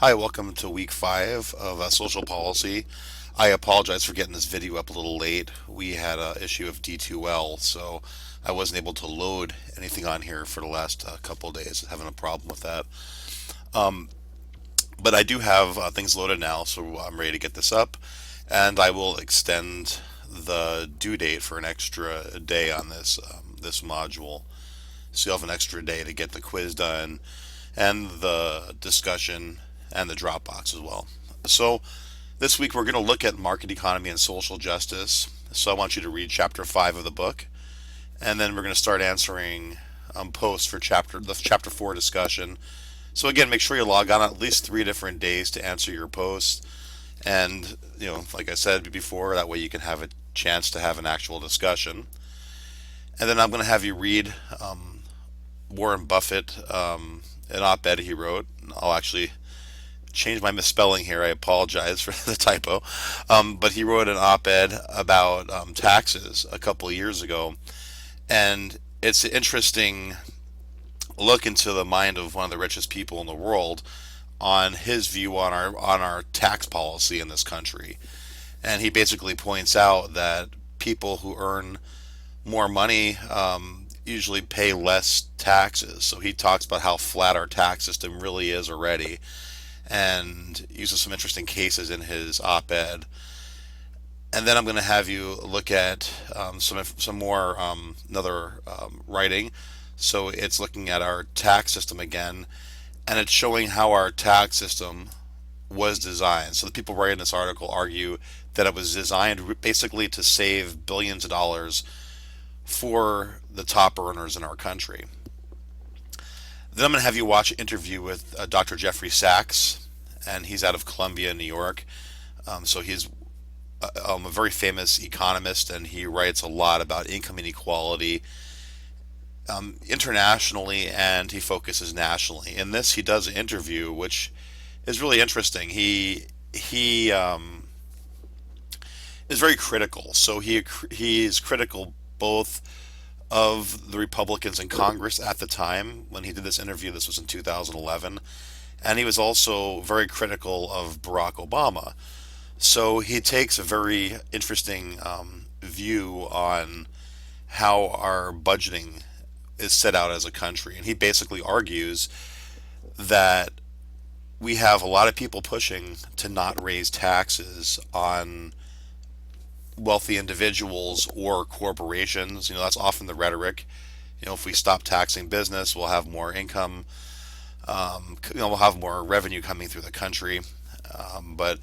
Hi, welcome to week 5 of social policy. I apologize for getting this video up a little late. We had an issue of D2L, so I wasn't able to load anything on here for the last couple of days, having a problem with that. But I do have things loaded now, so I'm ready to get this up, and I will extend the due date for an extra day on this module. So you'll have an extra day to get the quiz done and the discussion and the Dropbox as well. So this week we're going to look at market economy and social justice. So I want you to read chapter 5 of the book, and then we're going to start answering posts for chapter 4 discussion. So again, make sure you log on at least 3 different days to answer your posts. And like I said before, that way you can have a chance to have an actual discussion. And then I'm going to have you read Warren Buffett, an op-ed he wrote. I'll actually change my misspelling here. I apologize for the typo. But he wrote an op-ed about taxes a couple of years ago, and it's an interesting look into the mind of one of the richest people in the world on his view on our tax policy in this country. And he basically points out that people who earn more money usually pay less taxes. So he talks about how flat our tax system really is already, and uses some interesting cases in his op-ed. And then I'm going to have you look at some more another writing. So it's looking at our tax system again, and it's showing how our tax system was designed. So the people writing this article argue that it was designed basically to save billions of dollars for the top earners in our country. Then I'm going to have you watch an interview with Dr. Jeffrey Sachs, and he's out of Columbia, New York. So he's a very famous economist, and he writes a lot about income inequality internationally, and he focuses nationally. In this, he does an interview, which is really interesting. He is very critical. So he is critical both of the Republicans in Congress at the time when he did this interview. This was in 2011, and he was also very critical of Barack Obama. So he takes a very interesting view on how our budgeting is set out as a country, and he basically argues that we have a lot of people pushing to not raise taxes on wealthy individuals or corporations. That's often the rhetoric. If we stop taxing business, we'll have more income. We'll have more revenue coming through the country. But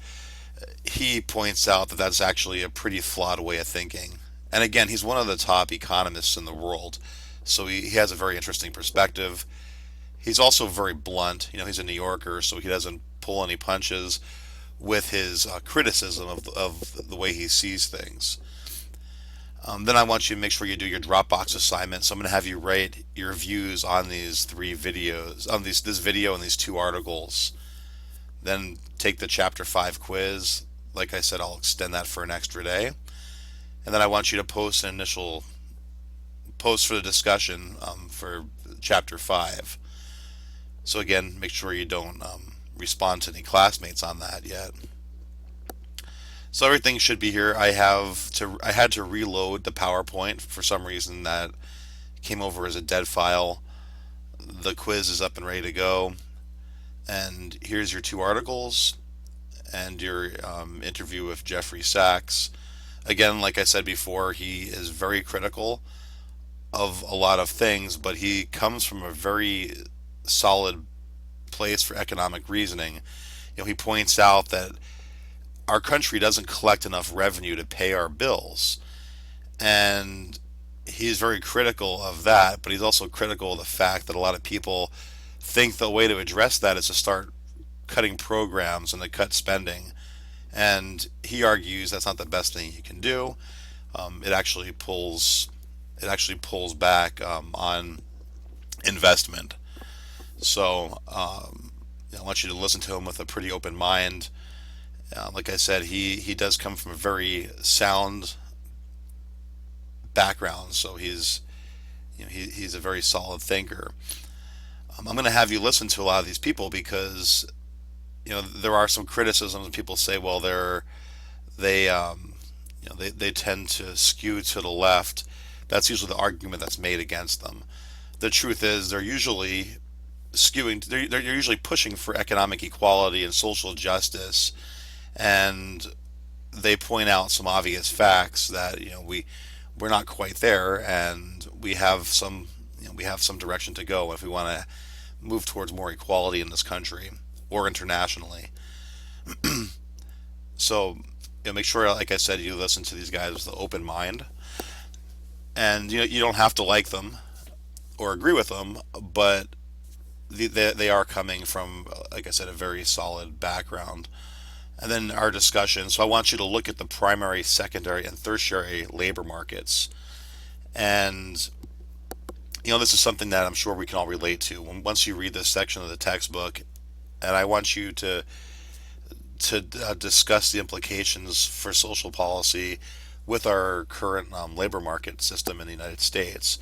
he points out that that's actually a pretty flawed way of thinking. And again, he's one of the top economists in the world, so he has a very interesting perspective. He's also very blunt. He's a New Yorker, so he doesn't pull any punches with his criticism of the way he sees things. Then I want you to make sure you do your Dropbox assignment. So I'm going to have you write your views on these 3 videos, on this video and these 2 articles. Then take the chapter 5 quiz. Like I said, I'll extend that for an extra day. And then I want you to post an initial post for the discussion for chapter 5. So again, make sure you don't respond to any classmates on that yet. So everything should be here. I had to reload the PowerPoint for some reason. That came over as a dead file. The quiz is up and ready to go. And here's your 2 articles and your interview with Jeffrey Sachs. Again, like I said before, he is very critical of a lot of things, but he comes from a very solid place for economic reasoning. He points out that our country doesn't collect enough revenue to pay our bills, and he's very critical of that. But he's also critical of the fact that a lot of people think the way to address that is to start cutting programs and to cut spending. And he argues that's not the best thing you can do. It actually pulls back on investment. So I want you to listen to him with a pretty open mind. Like I said, he does come from a very sound background, so he's a very solid thinker. I'm going to have you listen to a lot of these people because there are some criticisms. People say, well, they they tend to skew to the left. That's usually the argument that's made against them. The truth is, they're usually pushing for economic equality and social justice, and they point out some obvious facts that we're not quite there, and we have some direction to go if we want to move towards more equality in this country or internationally. So make sure, like I said, you listen to these guys with an open mind, and you don't have to like them or agree with them, but they are coming from, like I said, a very solid background. And then our discussion. So I want you to look at the primary, secondary, and tertiary labor markets. And this is something that I'm sure we can all relate to. Once you read this section of the textbook, and I want you to discuss the implications for social policy with our current labor market system in the United States.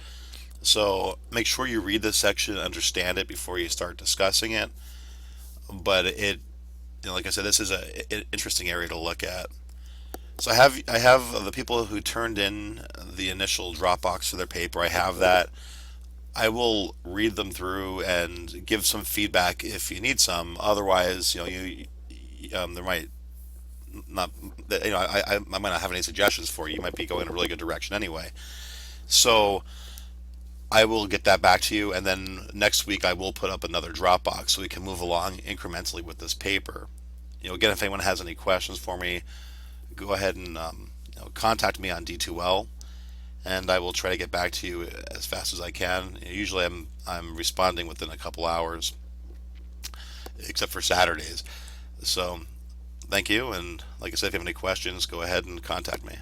So make sure you read this section and understand it before you start discussing it. But like I said, this is an interesting area to look at. So I have the people who turned in the initial Dropbox for their paper. I have that. I will read them through and give some feedback if you need some. Otherwise, there might not, I might not have any suggestions for you. You might be going in a really good direction anyway. So I will get that back to you, and then next week I will put up another Dropbox so we can move along incrementally with this paper. Again, if anyone has any questions for me, go ahead and contact me on D2L, and I will try to get back to you as fast as I can. Usually, I'm responding within a couple hours, except for Saturdays. So, thank you, and like I said, if you have any questions, go ahead and contact me.